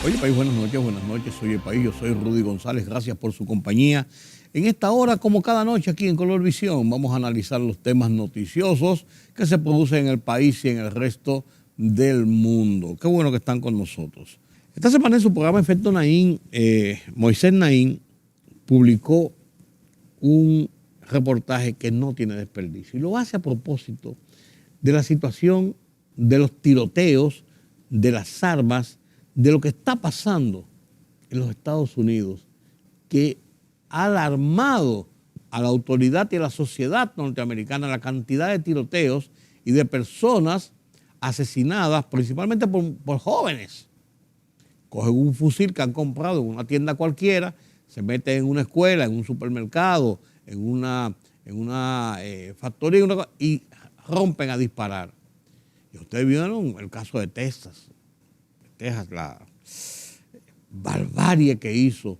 Oye, país, buenas noches, soy el país, yo soy Rudy González, gracias por su compañía. En esta hora, como cada noche aquí en Color Visión, vamos a analizar los temas noticiosos que se producen en el país y en el resto del mundo. Qué bueno que están con nosotros. Esta semana en su programa Efecto Naín, Moisés Naín publicó un reportaje que no tiene desperdicio y lo hace a propósito de la situación de los tiroteos, de las armas, de lo que está pasando en los Estados Unidos, que ha alarmado a la autoridad y a la sociedad norteamericana la cantidad de tiroteos y de personas asesinadas, principalmente por jóvenes. Cogen un fusil que han comprado en una tienda cualquiera, se meten en una escuela, en un supermercado, en una factoría y rompen a disparar. Y ustedes vieron el caso de Texas, la barbarie que hizo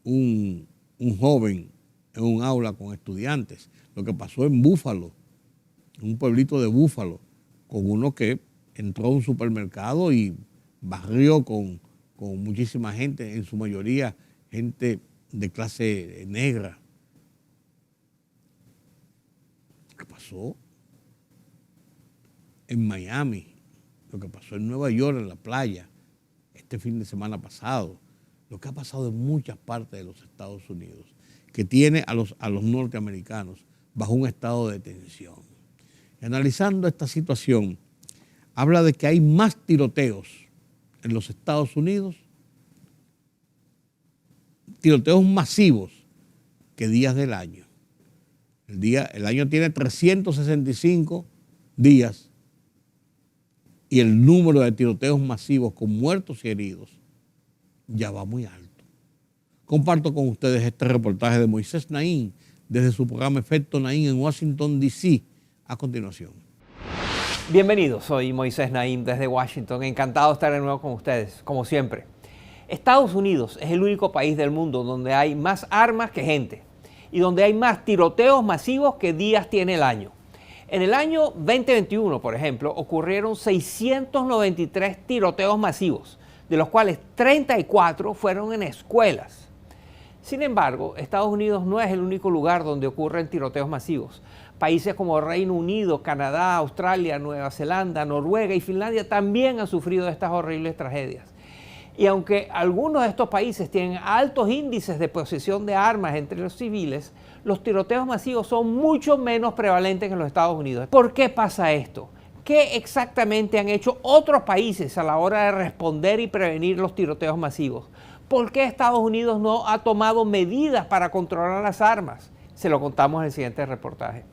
un joven en un aula con estudiantes. Lo que pasó en Búfalo, en un pueblito de Búfalo, con uno que entró a un supermercado y barrió con muchísima gente, en su mayoría gente de clase negra. Lo que pasó en Miami, lo que pasó en Nueva York, en la playa, este fin de semana pasado, lo que ha pasado en muchas partes de los Estados Unidos, que tiene a los norteamericanos bajo un estado de tensión. Y analizando esta situación, habla de que hay más tiroteos en los Estados Unidos, tiroteos masivos, que días del año. El año tiene 365 días y el número de tiroteos masivos con muertos y heridos ya va muy alto. Comparto con ustedes este reportaje de Moisés Naín desde su programa Efecto Naín en Washington, D.C. a continuación. Bienvenidos, soy Moisés Naín desde Washington. Encantado de estar de nuevo con ustedes, como siempre. Estados Unidos es el único país del mundo donde hay más armas que gente y donde hay más tiroteos masivos que días tiene el año. En el año 2021, por ejemplo, ocurrieron 693 tiroteos masivos, de los cuales 34 fueron en escuelas. Sin embargo, Estados Unidos no es el único lugar donde ocurren tiroteos masivos. Países como Reino Unido, Canadá, Australia, Nueva Zelanda, Noruega y Finlandia también han sufrido estas horribles tragedias. Y aunque algunos de estos países tienen altos índices de posesión de armas entre los civiles, los tiroteos masivos son mucho menos prevalentes que en los Estados Unidos. ¿Por qué pasa esto? ¿Qué exactamente han hecho otros países a la hora de responder y prevenir los tiroteos masivos? ¿Por qué Estados Unidos no ha tomado medidas para controlar las armas? Se lo contamos en el siguiente reportaje.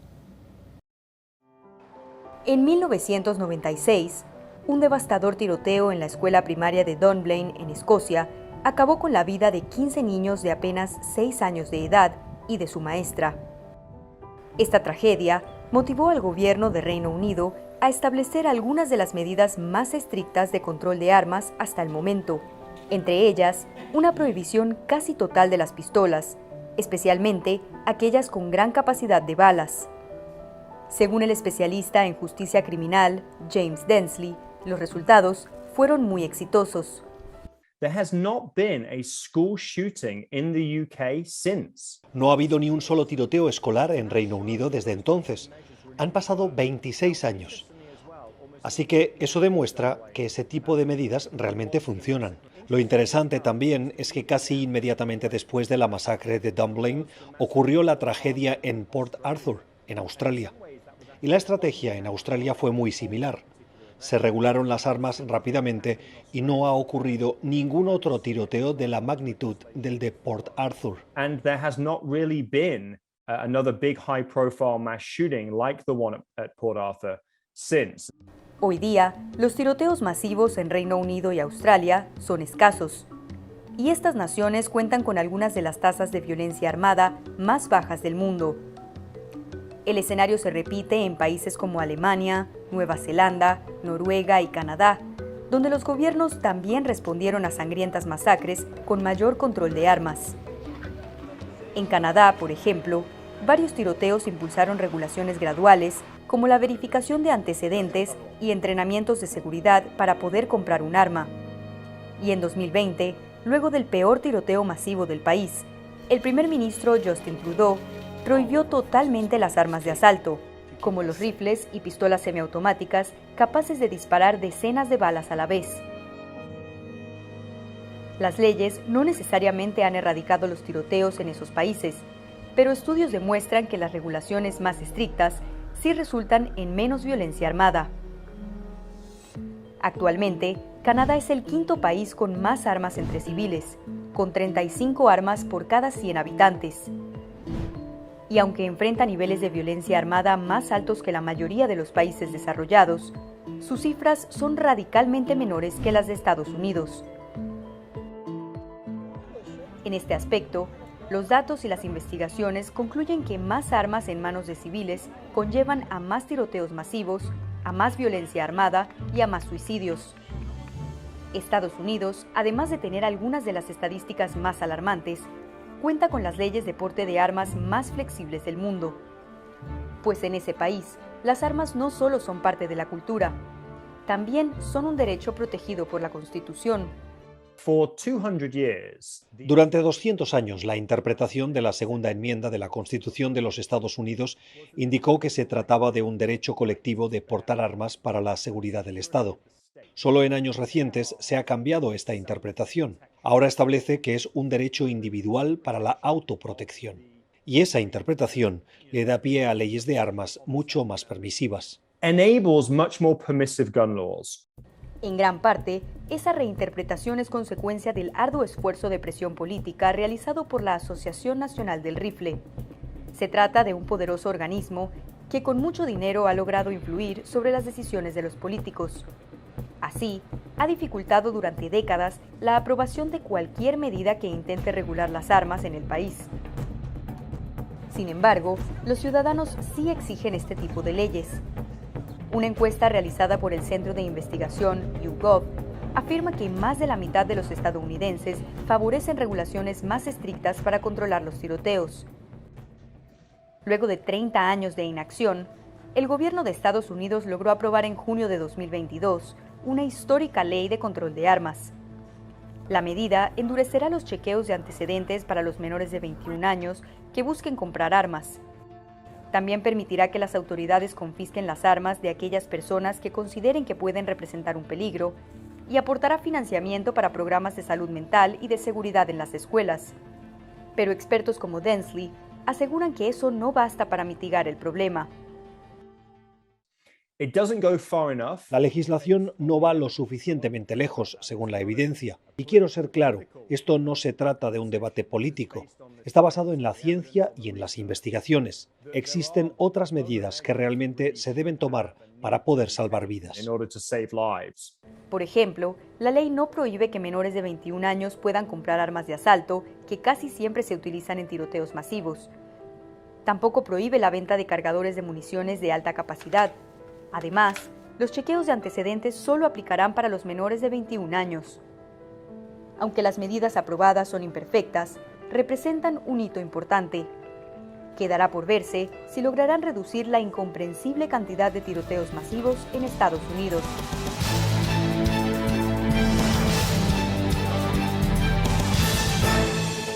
En 1996, un devastador tiroteo en la escuela primaria de Dunblane, en Escocia, acabó con la vida de 15 niños de apenas 6 años de edad y de su maestra. Esta tragedia motivó al gobierno de Reino Unido a establecer algunas de las medidas más estrictas de control de armas hasta el momento, entre ellas una prohibición casi total de las pistolas, especialmente aquellas con gran capacidad de balas. Según el especialista en justicia criminal, James Densley, los resultados fueron muy exitosos. There has not been a school shooting in the UK since. No ha habido ni un solo tiroteo escolar en Reino Unido desde entonces. Han pasado 26 años. Así que eso demuestra que ese tipo de medidas realmente funcionan. Lo interesante también es que casi inmediatamente después de la masacre de Dunblane ocurrió la tragedia en Port Arthur, en Australia. Y la estrategia en Australia fue muy similar. Se regularon las armas rápidamente y no ha ocurrido ningún otro tiroteo de la magnitud del de Port Arthur. And there has not really been another big high-profile mass shooting like the one at Port Arthur since. Hoy día, los tiroteos masivos en Reino Unido y Australia son escasos. Y estas naciones cuentan con algunas de las tasas de violencia armada más bajas del mundo. El escenario se repite en países como Alemania, Nueva Zelanda, Noruega y Canadá, donde los gobiernos también respondieron a sangrientas masacres con mayor control de armas. En Canadá, por ejemplo, varios tiroteos impulsaron regulaciones graduales, como la verificación de antecedentes y entrenamientos de seguridad para poder comprar un arma. Y en 2020, luego del peor tiroteo masivo del país, el primer ministro Justin Trudeau prohibió totalmente las armas de asalto, como los rifles y pistolas semiautomáticas capaces de disparar decenas de balas a la vez. Las leyes no necesariamente han erradicado los tiroteos en esos países, pero estudios demuestran que las regulaciones más estrictas sí resultan en menos violencia armada. Actualmente, Canadá es el quinto país con más armas entre civiles, con 35 armas por cada 100 habitantes. Y aunque enfrenta niveles de violencia armada más altos que la mayoría de los países desarrollados, sus cifras son radicalmente menores que las de Estados Unidos. En este aspecto, los datos y las investigaciones concluyen que más armas en manos de civiles conllevan a más tiroteos masivos, a más violencia armada y a más suicidios. Estados Unidos, además de tener algunas de las estadísticas más alarmantes, cuenta con las leyes de porte de armas más flexibles del mundo. Pues en ese país, las armas no solo son parte de la cultura, también son un derecho protegido por la Constitución. Durante 200 años, la interpretación de la segunda enmienda de la Constitución de los Estados Unidos indicó que se trataba de un derecho colectivo de portar armas para la seguridad del Estado. Solo en años recientes se ha cambiado esta interpretación. Ahora establece que es un derecho individual para la autoprotección. Y esa interpretación le da pie a leyes de armas mucho más permisivas. Enables much more permissive gun laws. En gran parte, esa reinterpretación es consecuencia del arduo esfuerzo de presión política realizado por la Asociación Nacional del Rifle. Se trata de un poderoso organismo que con mucho dinero ha logrado influir sobre las decisiones de los políticos. Así, ha dificultado durante décadas la aprobación de cualquier medida que intente regular las armas en el país. Sin embargo, los ciudadanos sí exigen este tipo de leyes. Una encuesta realizada por el Centro de Investigación YouGov afirma que más de la mitad de los estadounidenses favorecen regulaciones más estrictas para controlar los tiroteos. Luego de 30 años de inacción, el gobierno de Estados Unidos logró aprobar en junio de 2022 una histórica ley de control de armas. La medida endurecerá los chequeos de antecedentes para los menores de 21 años que busquen comprar armas. También permitirá que las autoridades confisquen las armas de aquellas personas que consideren que pueden representar un peligro y aportará financiamiento para programas de salud mental y de seguridad en las escuelas. Pero expertos como Densley aseguran que eso no basta para mitigar el problema. La legislación no va lo suficientemente lejos, según la evidencia. Y quiero ser claro, esto no se trata de un debate político. Está basado en la ciencia y en las investigaciones. Existen otras medidas que realmente se deben tomar para poder salvar vidas. Por ejemplo, la ley no prohíbe que menores de 21 años puedan comprar armas de asalto, que casi siempre se utilizan en tiroteos masivos. Tampoco prohíbe la venta de cargadores de municiones de alta capacidad. Además, los chequeos de antecedentes solo aplicarán para los menores de 21 años. Aunque las medidas aprobadas son imperfectas, representan un hito importante. Quedará por verse si lograrán reducir la incomprensible cantidad de tiroteos masivos en Estados Unidos.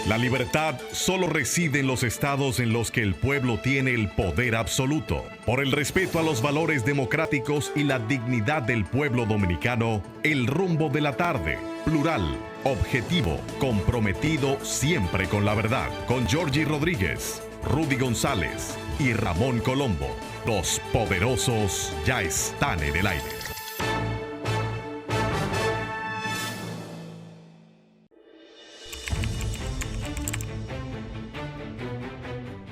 La libertad solo reside en los estados en los que el pueblo tiene el poder absoluto. Por el respeto a los valores democráticos y la dignidad del pueblo dominicano, el rumbo de la tarde, plural, objetivo, comprometido siempre con la verdad. Con Georgie Rodríguez, Rudy González y Ramón Colombo. Los poderosos ya están en el aire.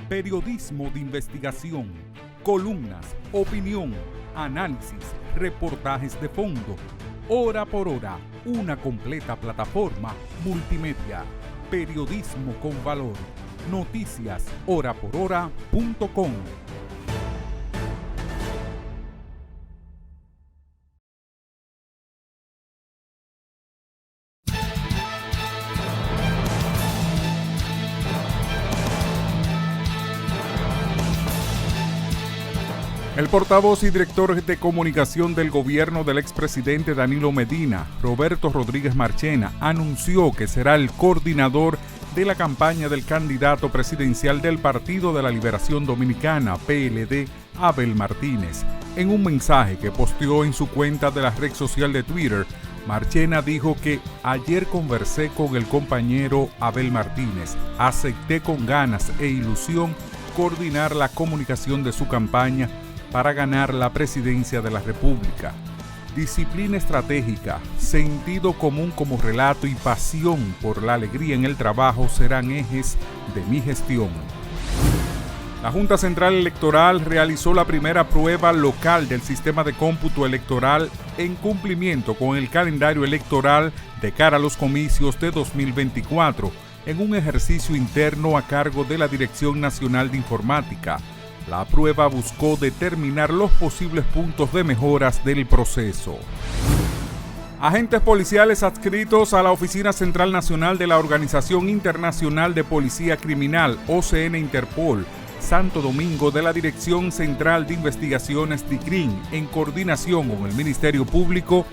Periodismo de investigación, columnas, opinión, análisis, reportajes de fondo. Hora por hora, una completa plataforma multimedia. Periodismo con valor. Noticias horaporhora.com. El portavoz y director de comunicación del gobierno del expresidente Danilo Medina, Roberto Rodríguez Marchena, anunció que será el coordinador de la campaña del candidato presidencial del Partido de la Liberación Dominicana, PLD, Abel Martínez. En un mensaje que posteó en su cuenta de la red social de Twitter, Marchena dijo que ayer conversé con el compañero Abel Martínez, acepté con ganas e ilusión coordinar la comunicación de su campaña para ganar la presidencia de la República. Disciplina estratégica, sentido común como relato y pasión por la alegría en el trabajo serán ejes de mi gestión. La Junta Central Electoral realizó la primera prueba local del sistema de cómputo electoral en cumplimiento con el calendario electoral de cara a los comicios de 2024, en un ejercicio interno a cargo de la Dirección Nacional de Informática. La prueba buscó determinar los posibles puntos de mejoras del proceso. Agentes policiales adscritos a la Oficina Central Nacional de la Organización Internacional de Policía Criminal, OCN Interpol, Santo Domingo, de la Dirección Central de Investigaciones DICRIN, en coordinación con el Ministerio Público,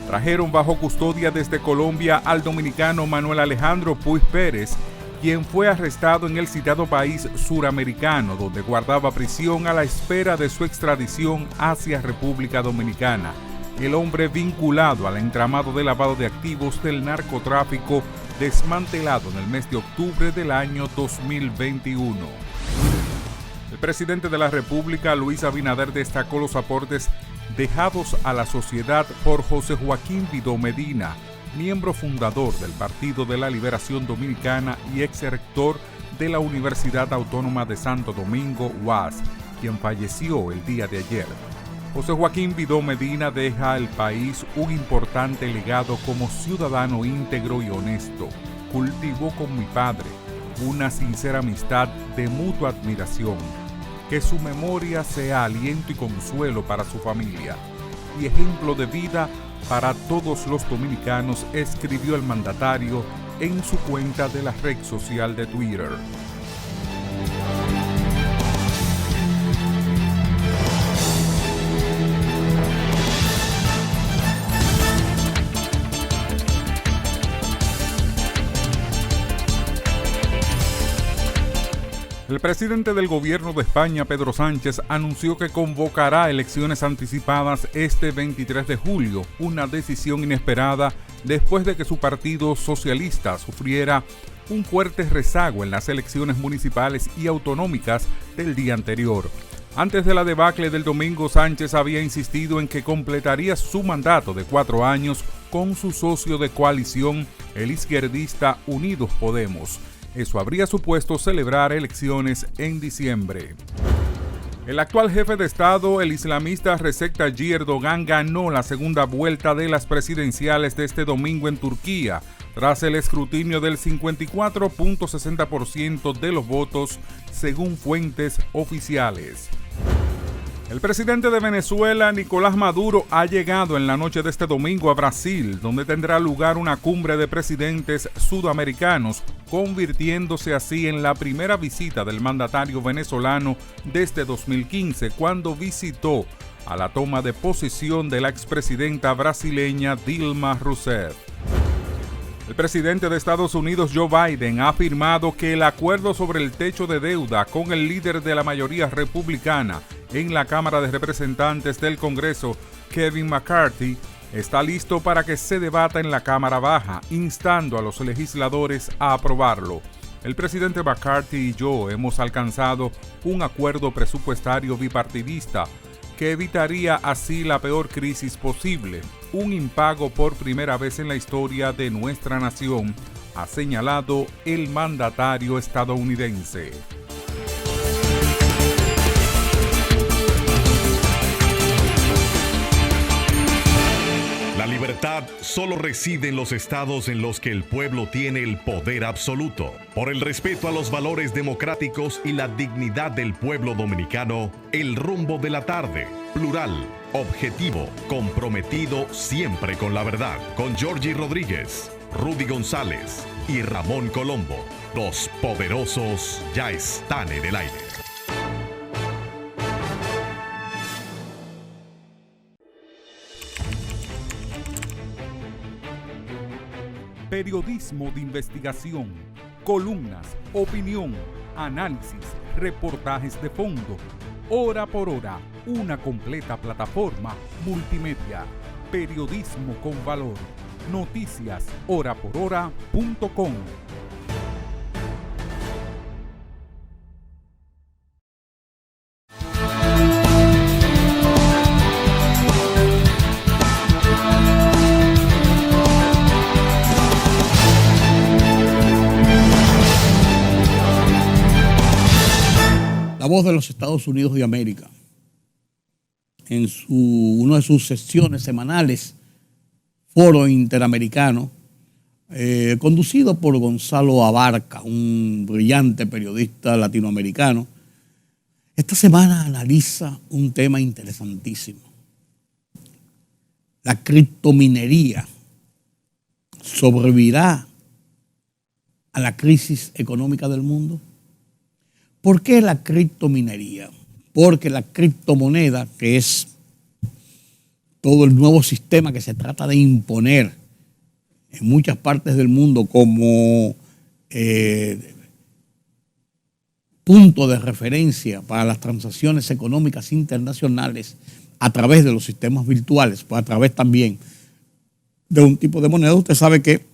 trajeron bajo custodia desde Colombia al dominicano Manuel Alejandro Puig Pérez, quien fue arrestado en el citado país suramericano, donde guardaba prisión a la espera de su extradición hacia República Dominicana. El hombre vinculado al entramado de lavado de activos del narcotráfico desmantelado en el mes de octubre del año 2021. El presidente de la República, Luis Abinader, destacó los aportes dejados a la sociedad por José Joaquín Vidó Medina, miembro fundador del Partido de la Liberación Dominicana y ex rector de la Universidad Autónoma de Santo Domingo, UAS, quien falleció el día de ayer. José Joaquín Vidó Medina deja al país un importante legado como ciudadano íntegro y honesto. Cultivó con mi padre una sincera amistad de mutua admiración. Que su memoria sea aliento y consuelo para su familia y ejemplo de vida para todos los dominicanos, escribió el mandatario en su cuenta de la red social de Twitter. El presidente del gobierno de España, Pedro Sánchez, anunció que convocará elecciones anticipadas este 23 de julio, una decisión inesperada después de que su partido socialista sufriera un fuerte rezago en las elecciones municipales y autonómicas del día anterior. Antes de la debacle del domingo, Sánchez había insistido en que completaría su mandato de 4 años con su socio de coalición, el izquierdista Unidos Podemos. Eso habría supuesto celebrar elecciones en diciembre. El actual jefe de Estado, el islamista Recep Tayyip Erdogan, ganó la segunda vuelta de las presidenciales de este domingo en Turquía, tras el escrutinio del 54.60% de los votos, según fuentes oficiales. El presidente de Venezuela, Nicolás Maduro, ha llegado en la noche de este domingo a Brasil, donde tendrá lugar una cumbre de presidentes sudamericanos, convirtiéndose así en la primera visita del mandatario venezolano desde 2015, cuando visitó a la toma de posesión de la expresidenta brasileña Dilma Rousseff. El presidente de Estados Unidos, Joe Biden, ha afirmado que el acuerdo sobre el techo de deuda con el líder de la mayoría republicana en la Cámara de Representantes del Congreso, Kevin McCarthy, está listo para que se debata en la Cámara Baja, instando a los legisladores a aprobarlo. El presidente McCarthy y yo hemos alcanzado un acuerdo presupuestario bipartidista que evitaría así la peor crisis posible, un impago por primera vez en la historia de nuestra nación, ha señalado el mandatario estadounidense. La libertad solo reside en los estados en los que el pueblo tiene el poder absoluto. Por el respeto a los valores democráticos y la dignidad del pueblo dominicano, el rumbo de la tarde, plural, objetivo, comprometido siempre con la verdad. Con Georgie Rodríguez, Rudy González y Ramón Colombo. Los poderosos ya están en el aire. periodismo de investigación, columnas, opinión, análisis, reportajes de fondo. Hora por hora, una completa plataforma multimedia. Periodismo con valor. Noticias horaporhora.com. La voz de los Estados Unidos de América, en una de sus sesiones semanales, Foro Interamericano, conducido por Gonzalo Abarca, un brillante periodista latinoamericano, esta semana analiza un tema interesantísimo. La criptominería sobrevivirá a la crisis económica del mundo. ¿Por qué la criptominería? Porque la criptomoneda, que es todo el nuevo sistema que se trata de imponer en muchas partes del mundo como punto de referencia para las transacciones económicas internacionales a través de los sistemas virtuales, pues a través también de un tipo de moneda. Usted sabe que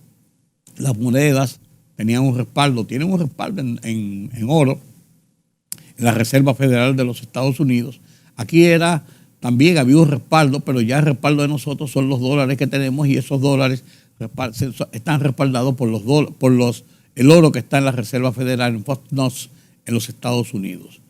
las monedas tenían un respaldo, tienen un respaldo en oro, la Reserva Federal de los Estados Unidos. Aquí también había un respaldo, pero ya el respaldo de nosotros son los dólares que tenemos, y esos dólares están respaldados por el oro que está en la Reserva Federal en Fort Knox, en los Estados Unidos.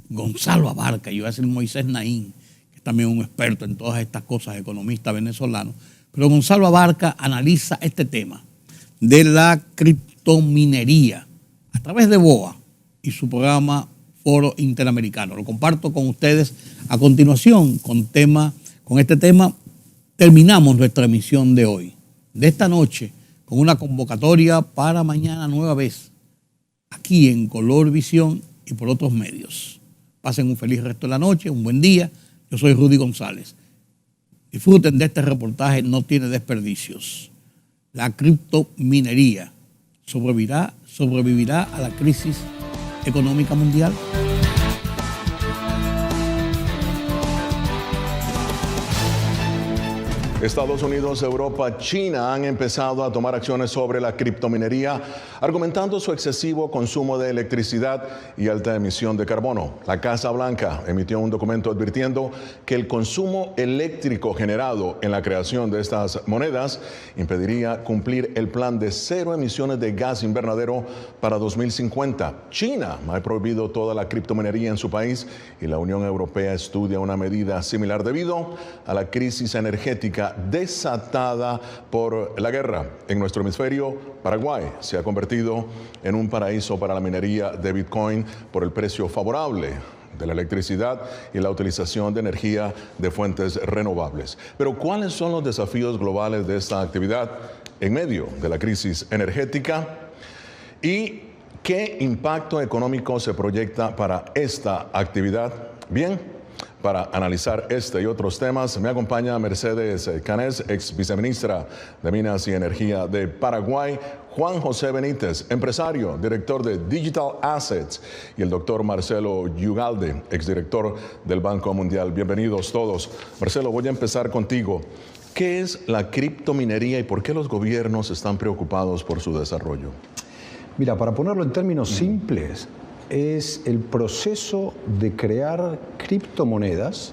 Gonzalo Abarca, yo voy a decir Moisés Naín, que es también un experto en todas estas cosas, economista venezolano, pero Gonzalo Abarca analiza este tema de la criptominería a través de BOA y su programa Foro Interamericano. Lo comparto con ustedes a continuación. Con este tema terminamos nuestra emisión de hoy, de esta noche, con una convocatoria para mañana nueva vez, aquí en Color Visión y por otros medios. Pasen un feliz resto de la noche, un buen día. Yo soy Rudy González. Disfruten de este reportaje, no tiene desperdicios. La criptominería sobrevivirá a la crisis económica mundial. Estados Unidos, Europa, China han empezado a tomar acciones sobre la criptominería, argumentando su excesivo consumo de electricidad y alta emisión de carbono. La Casa Blanca emitió un documento advirtiendo que el consumo eléctrico generado en la creación de estas monedas impediría cumplir el plan de cero emisiones de gas invernadero para 2050. China ha prohibido toda la criptominería en su país y la Unión Europea estudia una medida similar debido a la crisis energética desatada por la guerra. En nuestro hemisferio, Paraguay se ha convertido en un paraíso para la minería de Bitcoin por el precio favorable de la electricidad y la utilización de energía de fuentes renovables. Pero ¿cuáles son los desafíos globales de esta actividad en medio de la crisis energética? ¿Y qué impacto económico se proyecta para esta actividad? Bien, para analizar este y otros temas, me acompaña Mercedes Canés, ex viceministra de Minas y Energía de Paraguay, Juan José Benítez, empresario, director de Digital Assets, y el doctor Marcelo Ugalde, exdirector del Banco Mundial. Bienvenidos todos. Marcelo, voy a empezar contigo. ¿Qué es la criptominería y por qué los gobiernos están preocupados por su desarrollo? Mira, para ponerlo en términos simples, es el proceso de crear criptomonedas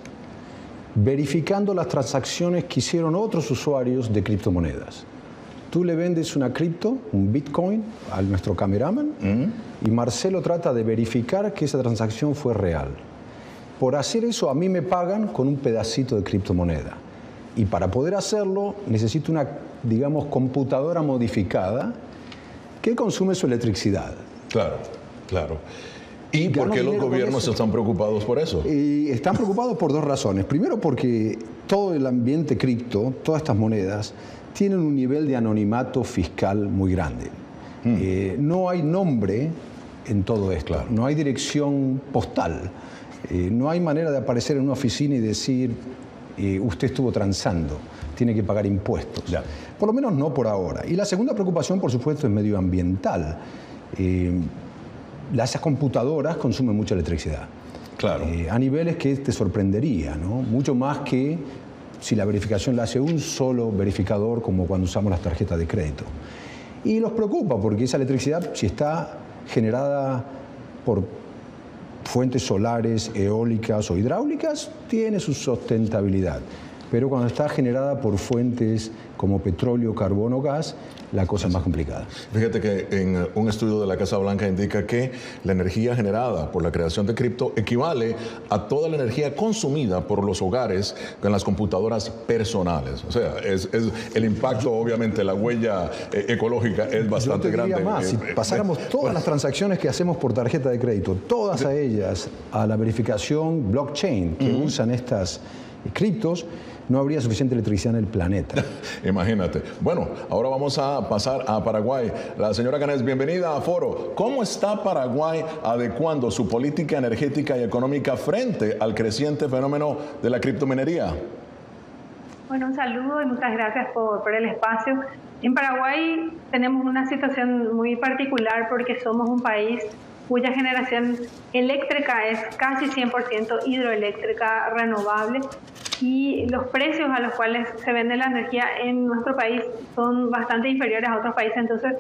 verificando las transacciones que hicieron otros usuarios de criptomonedas. Tú le vendes una cripto, un Bitcoin, a nuestro cameraman y Marcelo trata de verificar que esa transacción fue real. Por hacer eso, a mí me pagan con un pedacito de criptomoneda. Y para poder hacerlo, necesito una, digamos, computadora modificada que consume su electricidad. Claro, claro. ¿Y por qué los gobiernos están preocupados por eso? Y están preocupados por dos razones. Primero, porque todo el ambiente cripto, todas estas monedas, tienen un nivel de anonimato fiscal muy grande. No hay nombre en todo esto, claro. No hay dirección postal, no hay manera de aparecer en una oficina y decir usted estuvo transando. tiene que pagar impuestos. Ya. Por lo menos no por ahora. Y la segunda preocupación, por supuesto, es medioambiental. Esas computadoras consumen mucha electricidad. Claro. A niveles que te sorprendería, ¿no? Mucho más que si la verificación la hace un solo verificador, como cuando usamos las tarjetas de crédito. Y los preocupa porque esa electricidad, si está generada por fuentes solares, eólicas o hidráulicas, tiene su sustentabilidad. Pero cuando está generada por fuentes como petróleo, carbón o gas, la cosa es más complicada. Fíjate que en un estudio de la Casa Blanca indica que la energía generada por la creación de cripto equivale a toda la energía consumida por los hogares con las computadoras personales. O sea, es el impacto, obviamente, la huella ecológica es bastante grande. Más, si pasáramos todas las transacciones que hacemos por tarjeta de crédito, todas a ellas, a la verificación blockchain que usan estas criptos, no habría suficiente electricidad en el planeta. Imagínate. Bueno, ahora vamos a pasar a Paraguay. La señora Canés, bienvenida a Foro. ¿Cómo está Paraguay adecuando su política energética y económica frente al creciente fenómeno de la criptominería? Bueno, un saludo y muchas gracias por el espacio. En Paraguay tenemos una situación muy particular porque somos un país cuya generación eléctrica es casi 100% hidroeléctrica renovable y los precios a los cuales se vende la energía en nuestro país son bastante inferiores a otros países. Entonces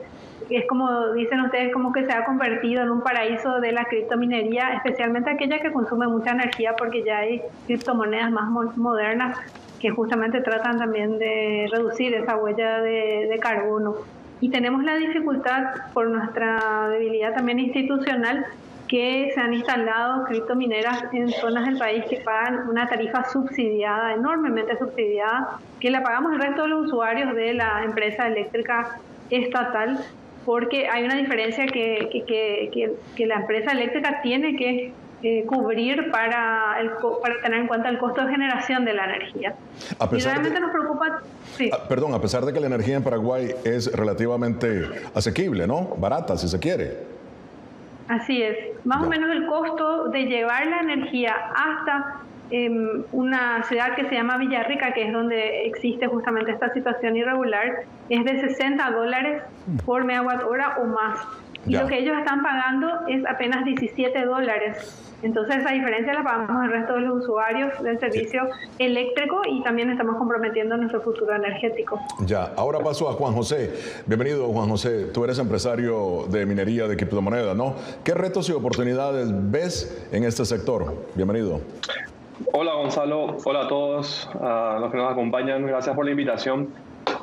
es como dicen ustedes, como que se ha convertido en un paraíso de la criptominería, especialmente aquella que consume mucha energía, porque ya hay criptomonedas más modernas que justamente tratan también de reducir esa huella de carbono. Y tenemos la dificultad, por nuestra debilidad también institucional, que se han instalado criptomineras en zonas del país que pagan una tarifa subsidiada, enormemente subsidiada, que la pagamos el resto de los usuarios de la empresa eléctrica estatal, porque hay una diferencia que la empresa eléctrica tiene que cubrir para tener en cuenta el costo de generación de la energía. Y realmente nos preocupa... Sí. Perdón, a pesar de que la energía en Paraguay es relativamente asequible, ¿no? Barata, si se quiere. Así es. Más o menos el costo de llevar la energía hasta una ciudad que se llama Villarrica, que es donde existe justamente esta situación irregular, es de $60 por megawatt hora o más. Y lo que ellos están pagando es apenas $17. Entonces esa diferencia la pagamos el resto de los usuarios del servicio eléctrico y también estamos comprometiendo nuestro futuro energético. Ya, ahora paso a Juan José. Bienvenido, Juan José. Tú eres empresario de minería de criptomonedas, ¿no? ¿Qué retos y oportunidades ves en este sector? Bienvenido. Hola, Gonzalo. Hola a todos, a los que nos acompañan. Gracias por la invitación.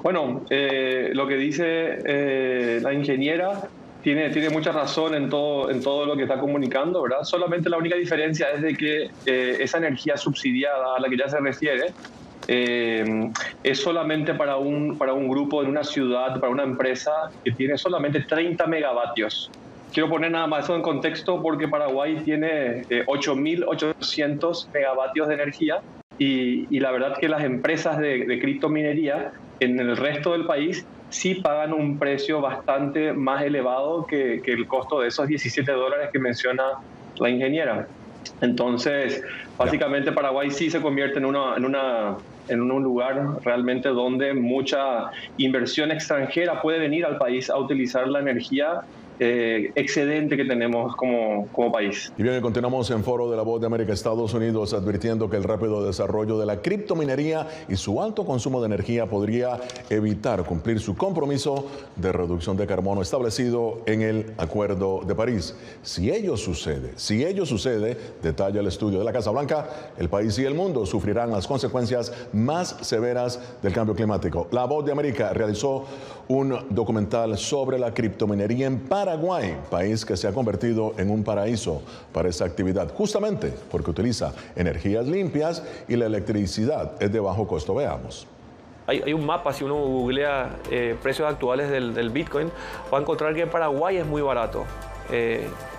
Bueno, lo que dice la ingeniera tiene mucha razón en todo lo que está comunicando, ¿verdad? Solamente la única diferencia es de que esa energía subsidiada a la que ya se refiere es solamente para un grupo en una ciudad, para una empresa que tiene solamente 30 megavatios. Quiero poner nada más eso en contexto porque Paraguay tiene 8.800 megavatios de energía y la verdad que las empresas de criptominería en el resto del país sí pagan un precio bastante más elevado que el costo de esos $17 que menciona la ingeniera. Entonces, básicamente Paraguay sí se convierte en un lugar realmente donde mucha inversión extranjera puede venir al país a utilizar la energía excedente que tenemos como país. Y bien, continuamos en Foro de la Voz de América, Estados Unidos, advirtiendo que el rápido desarrollo de la criptominería y su alto consumo de energía podría evitar cumplir su compromiso de reducción de carbono establecido en el Acuerdo de París. Si ello sucede, detalla el estudio de la Casa Blanca, el país y el mundo sufrirán las consecuencias más severas del cambio climático. La Voz de América realizó un documental sobre la criptominería en Paraguay, país que se ha convertido en un paraíso para esa actividad, justamente porque utiliza energías limpias y la electricidad es de bajo costo. Veamos. Hay un mapa, si uno googlea precios actuales del Bitcoin, va a encontrar que en Paraguay es muy barato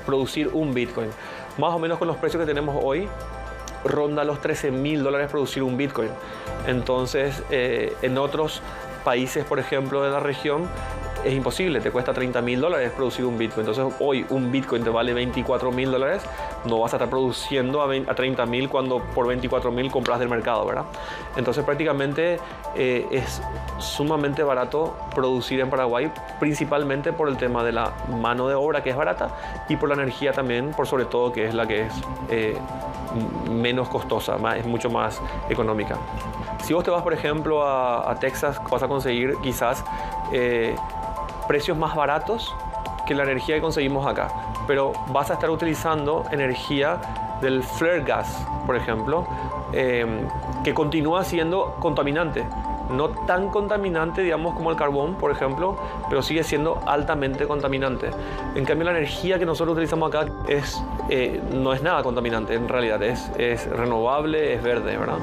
producir un Bitcoin. Más o menos con los precios que tenemos hoy, ronda los $13.000 producir un Bitcoin. Entonces, en otros países, por ejemplo, de la región, es imposible, te cuesta $30.000 producir un Bitcoin. Entonces hoy un Bitcoin te vale $24.000, no vas a estar produciendo a $30.000 cuando por $24.000 compras del mercado, ¿verdad? Entonces prácticamente es sumamente barato producir en Paraguay, principalmente por el tema de la mano de obra, que es barata, y por la energía también, por sobre todo, que es la que es menos costosa, es mucho más económica. Si vos te vas, por ejemplo, a Texas, vas a conseguir quizás precios más baratos que la energía que conseguimos acá, pero vas a estar utilizando energía del flare gas, por ejemplo, que continúa siendo contaminante. No tan contaminante, digamos, como el carbón, por ejemplo, pero sigue siendo altamente contaminante. En cambio, la energía que nosotros utilizamos acá no es nada contaminante, en realidad es renovable, es verde, ¿verdad?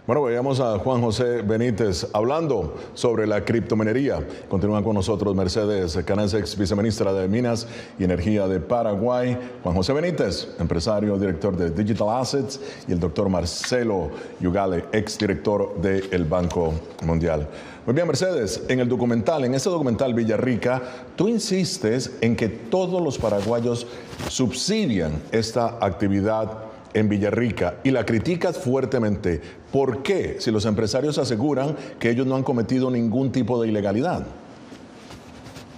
Bueno, veamos a Juan José Benítez hablando sobre la criptominería. Continúa con nosotros Mercedes Canals, viceministra de Minas y Energía de Paraguay. Juan José Benítez, empresario, director de Digital Assets, y el doctor Marcelo Yugale, exdirector del Banco Mundial. Muy bien, Mercedes, en ese documental Villarrica, tú insistes en que todos los paraguayos subsidian esta actividad en Villarrica y la criticas fuertemente. ¿Por qué? Si los empresarios aseguran que ellos no han cometido ningún tipo de ilegalidad.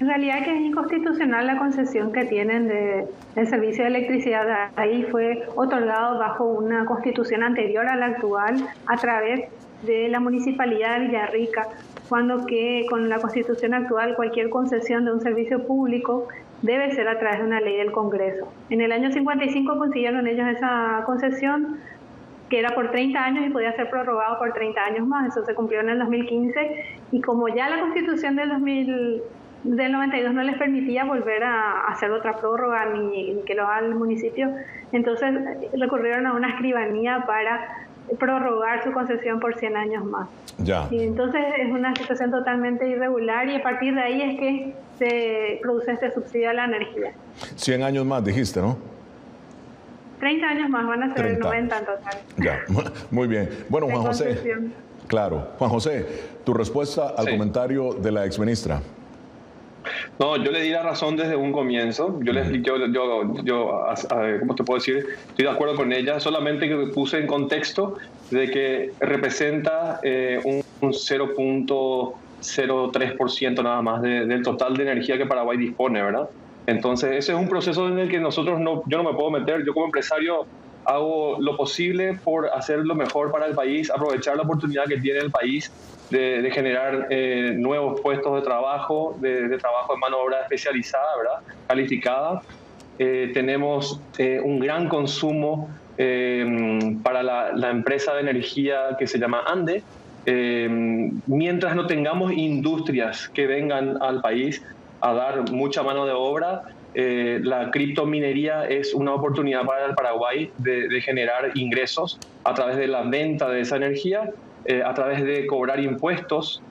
En realidad que es inconstitucional la concesión que tienen del servicio de electricidad. Ahí fue otorgado bajo una constitución anterior a la actual a través de la Municipalidad de Villarrica, cuando que con la constitución actual cualquier concesión de un servicio público debe ser a través de una ley del Congreso. En el año 55 consiguieron ellos esa concesión, que era por 30 años y podía ser prorrogado por 30 años más. Eso se cumplió en el 2015, y como ya la Constitución del 92 no les permitía volver a hacer otra prórroga ni que lo haga el municipio, entonces recurrieron a una escribanía para prorrogar su concesión por 100 años más. Ya. Y entonces es una situación totalmente irregular, y a partir de ahí es que se produce este subsidio a la energía. 100 años más dijiste, ¿no? 30 años más, van a ser 90 en total. Ya, muy bien. Bueno, Juan José. Claro. Juan José, tu respuesta al comentario de la exministra. No, yo le di la razón desde un comienzo. Yo ¿cómo te puedo decir? Estoy de acuerdo con ella, solamente que puse en contexto de que representa un 0.03% nada más del total de energía que Paraguay dispone, ¿verdad? Entonces, ese es un proceso en el que nosotros yo no me puedo meter. Yo como empresario hago lo posible por hacer lo mejor para el país, aprovechar la oportunidad que tiene el país de generar nuevos puestos de trabajo, de trabajo de mano de obra especializada, ¿verdad? Calificada. Tenemos un gran consumo para la empresa de energía que se llama ANDE. Mientras no tengamos industrias que vengan al país a dar mucha mano de obra, la criptominería es una oportunidad para el Paraguay de generar ingresos a través de la venta de esa energía, a través de cobrar impuestos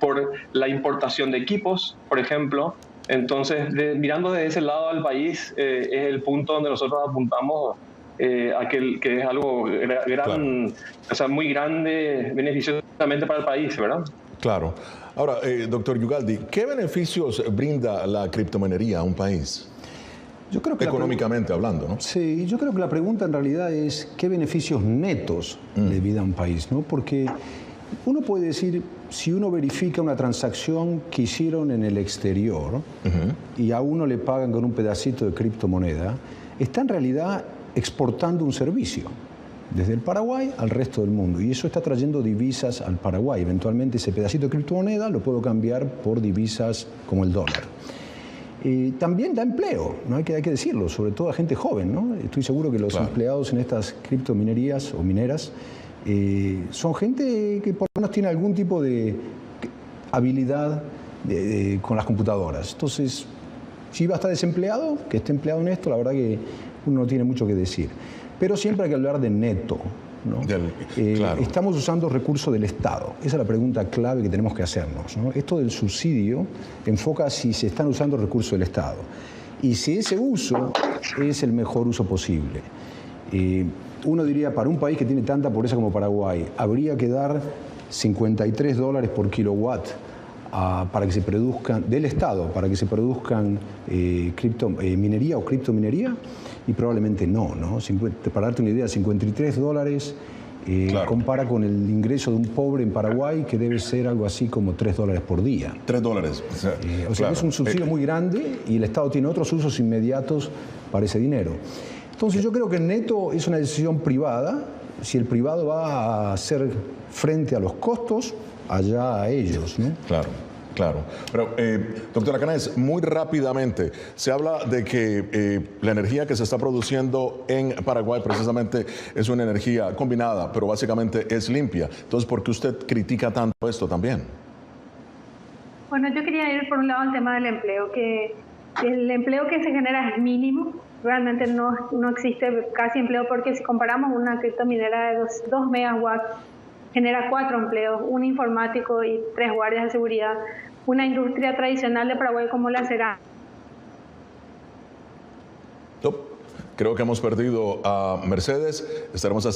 por la importación de equipos, por ejemplo. Entonces, mirando desde ese lado al país, es el punto donde nosotros apuntamos a que es algo gran, o sea, muy grande, beneficiosamente para el país, ¿verdad? Claro. Ahora, doctor Yugaldi, ¿qué beneficios brinda la criptominería a un país? Yo creo que económicamente hablando, ¿no? Sí, yo creo que la pregunta en realidad es qué beneficios netos le brinda a un país, ¿no? Porque uno puede decir, si uno verifica una transacción que hicieron en el exterior y a uno le pagan con un pedacito de criptomoneda, está en realidad exportando un servicio desde el Paraguay al resto del mundo, y eso está trayendo divisas al Paraguay. Eventualmente ese pedacito de criptomoneda lo puedo cambiar por divisas como el dólar. También da empleo, ¿no? Hay que decirlo, sobre todo a gente joven, ¿no? Estoy seguro que los empleados en estas criptominerías o mineras son gente que por lo menos tiene algún tipo de habilidad con las computadoras. Entonces, si va a estar desempleado, que esté empleado en esto, la verdad que uno no tiene mucho que decir. Pero siempre hay que hablar de neto, ¿no? Estamos usando recursos del Estado. Esa es la pregunta clave que tenemos que hacernos, ¿no? Esto del subsidio enfoca si se están usando recursos del Estado. y si ese uso es el mejor uso posible. Uno diría, para un país que tiene tanta pobreza como Paraguay, habría que dar $53 por kilowatt para que se produzcan, del Estado, para que se produzcan minería o criptominería, y probablemente no, ¿no? Para darte una idea, $53 claro, compara con el ingreso de un pobre en Paraguay, que debe ser algo así como $3 por día. $3. O sea, claro, es un subsidio muy grande y el Estado tiene otros usos inmediatos para ese dinero. Entonces yo creo que neto es una decisión privada. Si el privado va a hacer frente a los costos, allá a ellos, ¿no? Claro. Claro, pero doctora Canés, muy rápidamente, se habla de que la energía que se está produciendo en Paraguay precisamente es una energía combinada, pero básicamente es limpia. Entonces, ¿por qué usted critica tanto esto también? Bueno, yo quería ir por un lado al tema del empleo, que el empleo que se genera es mínimo, realmente no existe casi empleo, porque si comparamos una criptominera de 2 megawatts, genera 4 empleos, un informático y 3 guardias de seguridad. Una industria tradicional de Paraguay como la cerámica. Creo que hemos perdido a Mercedes. Estaremos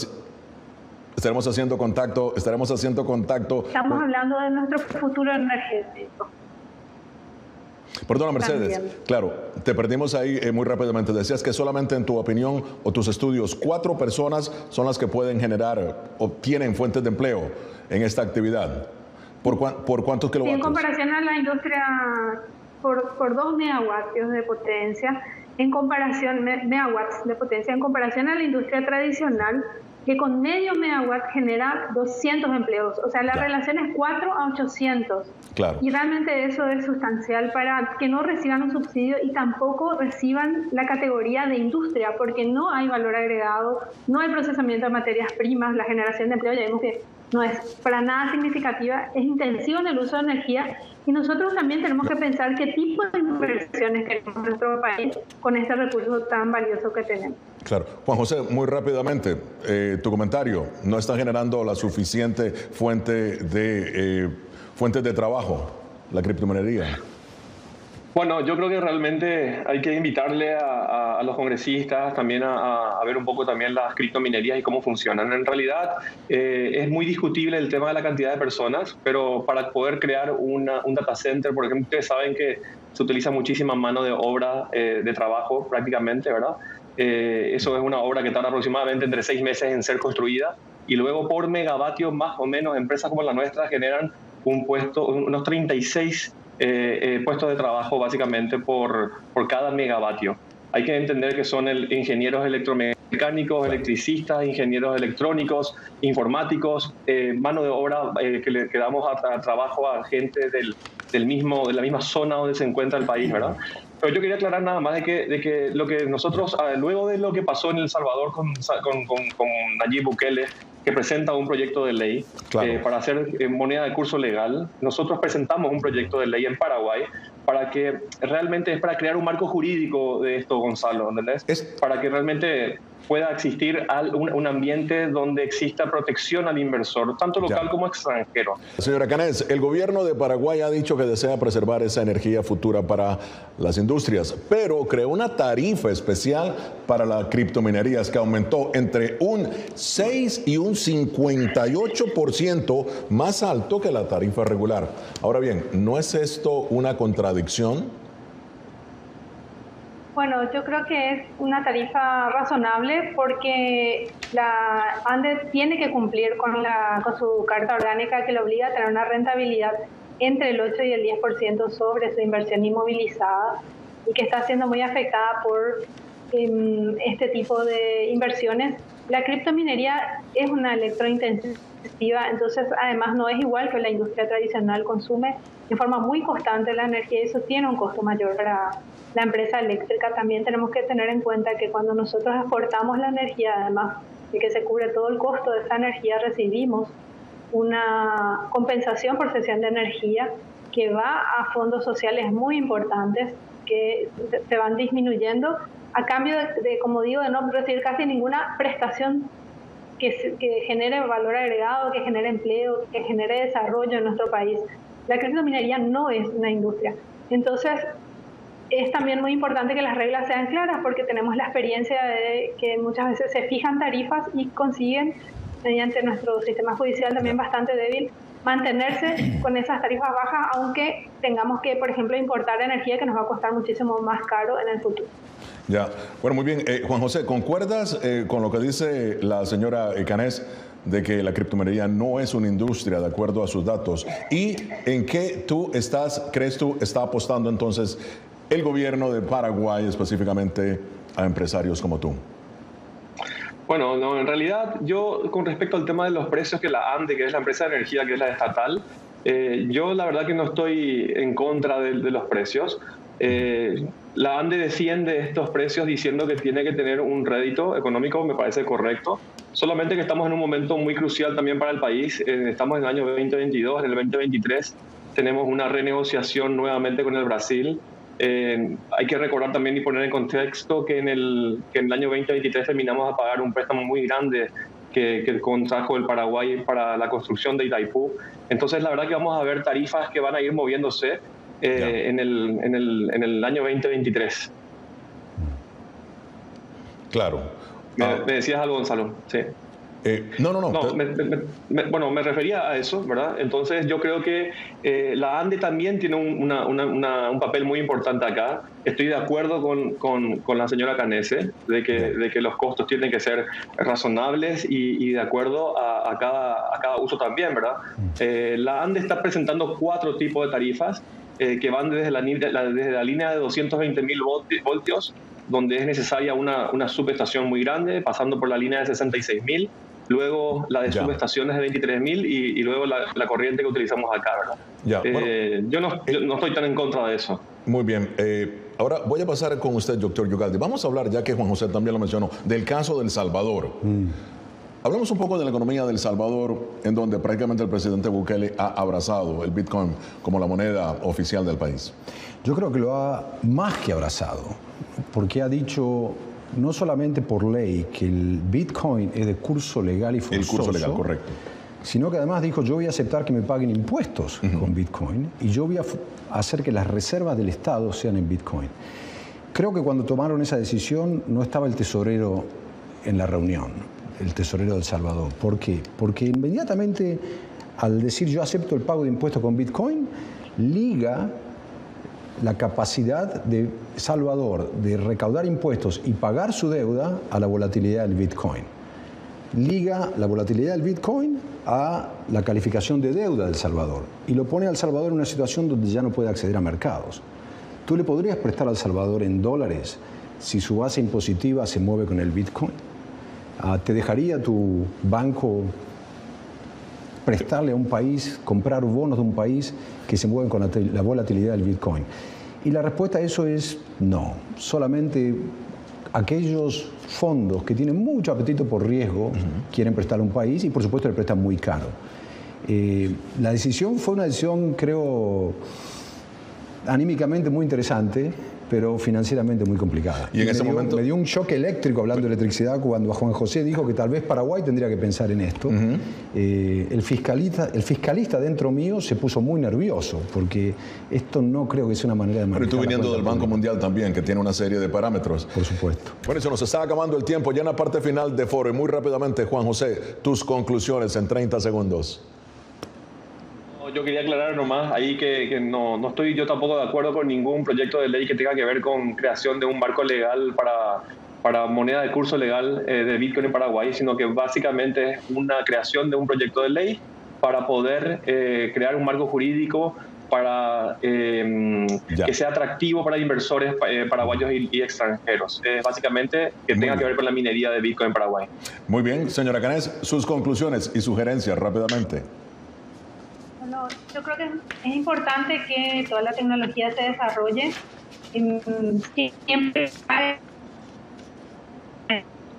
haciendo contacto. Estamos hablando de nuestro futuro energético. Perdona, Mercedes. También. Claro, te perdimos ahí muy rápidamente. Decías que solamente en tu opinión o tus estudios, 4 personas son las que pueden generar o tienen fuentes de empleo en esta actividad. ¿Por cuántos kilowatts? En comparación a la industria, por 2 megawatts de potencia, en comparación a la industria tradicional, que con medio megawatt genera 200 empleos. O sea, la relación es 4 a 800. Claro. Y realmente eso es sustancial para que no reciban un subsidio y tampoco reciban la categoría de industria, porque no hay valor agregado, no hay procesamiento de materias primas, la generación de empleo ya vimos que no es para nada significativa, es intensivo en el uso de energía, y nosotros también tenemos que pensar qué tipo de inversiones queremos en nuestro país con este recurso tan valioso que tenemos. Claro. Juan José, muy rápidamente, tu comentario, ¿no está generando la suficiente fuentes de trabajo la criptominería? Bueno, yo creo que realmente hay que invitarle a los congresistas también a ver un poco también las criptominerías y cómo funcionan. En realidad es muy discutible el tema de la cantidad de personas, pero para poder crear un data center, por ejemplo, ustedes saben que se utiliza muchísima mano de obra de trabajo prácticamente, ¿verdad? Eso es una obra que tarda aproximadamente entre 6 meses en ser construida, y luego por megavatio más o menos empresas como la nuestra generan unos 36 puestos de trabajo básicamente por cada megavatio. Hay que entender que son ingenieros electromecánicos, electricistas, ingenieros electrónicos, informáticos, mano de obra que le damos a trabajo a gente de la misma zona donde se encuentra el país, ¿verdad? Pero yo quería aclarar nada más de que lo que nosotros, luego de lo que pasó en El Salvador con Nayib Bukele, que presenta un proyecto de ley para hacer moneda de curso legal, nosotros presentamos un proyecto de ley en Paraguay para que realmente es para crear un marco jurídico de esto, Gonzalo, ¿entendés? Para que realmente pueda existir un ambiente donde exista protección al inversor, tanto local como extranjero. Señora Canés, el gobierno de Paraguay ha dicho que desea preservar esa energía futura para las industrias, pero creó una tarifa especial para las criptominerías que aumentó entre un 6 y un 58% más alto que la tarifa regular. Ahora bien, ¿no es esto una contradicción? Bueno, yo creo que es una tarifa razonable porque la ANDE tiene que cumplir con su carta orgánica que le obliga a tener una rentabilidad entre el 8 y el 10% sobre su inversión inmovilizada, y que está siendo muy afectada por este tipo de inversiones. La criptominería es una electrointensiva, entonces además no es igual que la industria tradicional, consume de forma muy constante la energía y eso tiene un costo mayor para la empresa eléctrica. También tenemos que tener en cuenta que cuando nosotros exportamos la energía, además de que se cubre todo el costo de esa energía, recibimos una compensación por cesión de energía que va a fondos sociales muy importantes que se van disminuyendo a cambio de, como digo, de no recibir casi ninguna prestación que genere valor agregado, que genere empleo, que genere desarrollo en nuestro país. La criptominería no es una industria. Entonces, es también muy importante que las reglas sean claras porque tenemos la experiencia de que muchas veces se fijan tarifas y consiguen, mediante nuestro sistema judicial también bastante débil, mantenerse con esas tarifas bajas, aunque tengamos que, por ejemplo, importar energía que nos va a costar muchísimo más caro en el futuro. Ya, bueno, muy bien. Juan José, ¿concuerdas con lo que dice la señora Canés de que la criptominería no es una industria de acuerdo a sus datos? ¿Y en qué crees tú está apostando entonces el gobierno de Paraguay específicamente a empresarios como tú? Bueno, no, en realidad yo con respecto al tema de los precios que la ANDE, que es la empresa de energía, que es la estatal, yo la verdad que no estoy en contra de los precios. La ANDE defiende estos precios diciendo que tiene que tener un rédito económico, me parece correcto. Solamente que estamos en un momento muy crucial también para el país. Estamos en el año 2022, en el 2023 tenemos una renegociación nuevamente con el Brasil. Hay que recordar también y poner en contexto que en el año 2023 terminamos a pagar un préstamo muy grande que contrajo el Paraguay para la construcción de Itaipú. Entonces, la verdad que vamos a ver tarifas que van a ir moviéndose en el año 2023. Claro. ¿Me decías algo, Gonzalo? Sí. No. Bueno, me refería a eso, ¿verdad? Entonces yo creo que la ANDE también tiene un papel muy importante acá. Estoy de acuerdo con la señora Canese de que los costos tienen que ser razonables y de acuerdo a cada uso también, ¿verdad? La ANDE está presentando 4 tipos de tarifas que van desde la línea de 220.000 voltios, donde es necesaria una subestación muy grande, pasando por la línea de 66.000, luego la de subestaciones de 23.000 y luego la corriente que utilizamos acá, ¿verdad? Yo no estoy tan en contra de eso. Muy bien. Ahora voy a pasar con usted, doctor Ugalde. Vamos a hablar, ya que Juan José también lo mencionó, del caso de El Salvador. Hablemos un poco de la economía de El Salvador, en donde prácticamente el presidente Bukele ha abrazado el Bitcoin como la moneda oficial del país. Yo creo que lo ha más que abrazado, porque ha dicho no solamente por ley que el Bitcoin es de curso legal y forzoso. El curso legal, correcto. Sino que además dijo, yo voy a aceptar que me paguen impuestos con Bitcoin y yo voy a hacer que las reservas del Estado sean en Bitcoin. Creo que cuando tomaron esa decisión no estaba el tesorero en la reunión, el tesorero de El Salvador. ¿Por qué? Porque inmediatamente al decir yo acepto el pago de impuestos con Bitcoin, liga la capacidad de Salvador de recaudar impuestos y pagar su deuda a la volatilidad del Bitcoin. Liga la volatilidad del Bitcoin a la calificación de deuda del Salvador y lo pone al Salvador en una situación donde ya no puede acceder a mercados. ¿Tú le podrías prestar al Salvador en dólares si su base impositiva se mueve con el Bitcoin? ¿Te dejaría tu banco prestarle a un país, comprar bonos de un país que se mueven con la volatilidad del Bitcoin? Y la respuesta a eso es no. Solamente aquellos fondos que tienen mucho apetito por riesgo quieren prestarle a un país y por supuesto le prestan muy caro. La decisión fue una decisión, creo, anímicamente muy interesante, pero financieramente muy complicada. Y en ese momento me dio un shock eléctrico hablando de electricidad cuando Juan José dijo que tal vez Paraguay tendría que pensar en esto. El fiscalista dentro mío se puso muy nervioso porque esto no creo que sea una manera de manejar. Pero tú viniendo del Banco Mundial también, que tiene una serie de parámetros. Por supuesto. Bueno, se nos está acabando el tiempo ya en la parte final de foro y muy rápidamente, Juan José, tus conclusiones en 30 segundos. Yo quería aclarar nomás ahí que no estoy yo tampoco de acuerdo con ningún proyecto de ley que tenga que ver con creación de un marco legal para moneda de curso legal de Bitcoin en Paraguay, sino que básicamente es una creación de un proyecto de ley para poder crear un marco jurídico para que sea atractivo para inversores paraguayos y extranjeros. Básicamente que tenga que ver con la minería de Bitcoin en Paraguay. Muy bien, señora Canés, sus conclusiones y sugerencias rápidamente. Bueno, yo creo que es importante que toda la tecnología se desarrolle siempre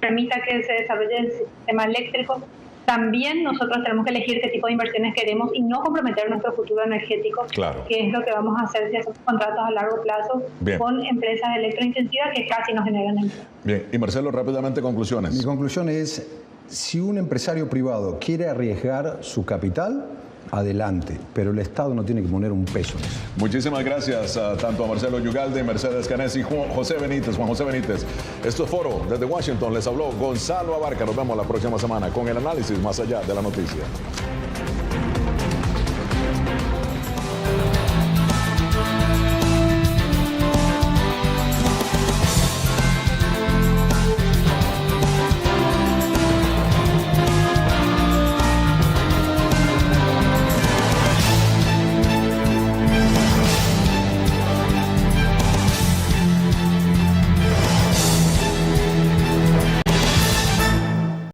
permita que se desarrolle el sistema eléctrico. También nosotros tenemos que elegir qué tipo de inversiones queremos y no comprometer nuestro futuro energético, que es lo que vamos a hacer si hacemos contratos a largo plazo con empresas electrointensivas que casi no generan empleo. Bien, y Marcelo, rápidamente conclusiones. Mi conclusión es, si un empresario privado quiere arriesgar su capital, adelante, pero el Estado no tiene que poner un peso en eso. Muchísimas gracias tanto a Marcelo Yugalde, Mercedes Canés y Juan José Benítez. Esto es Foro. Desde Washington les habló Gonzalo Abarca. Nos vemos la próxima semana con el análisis más allá de la noticia.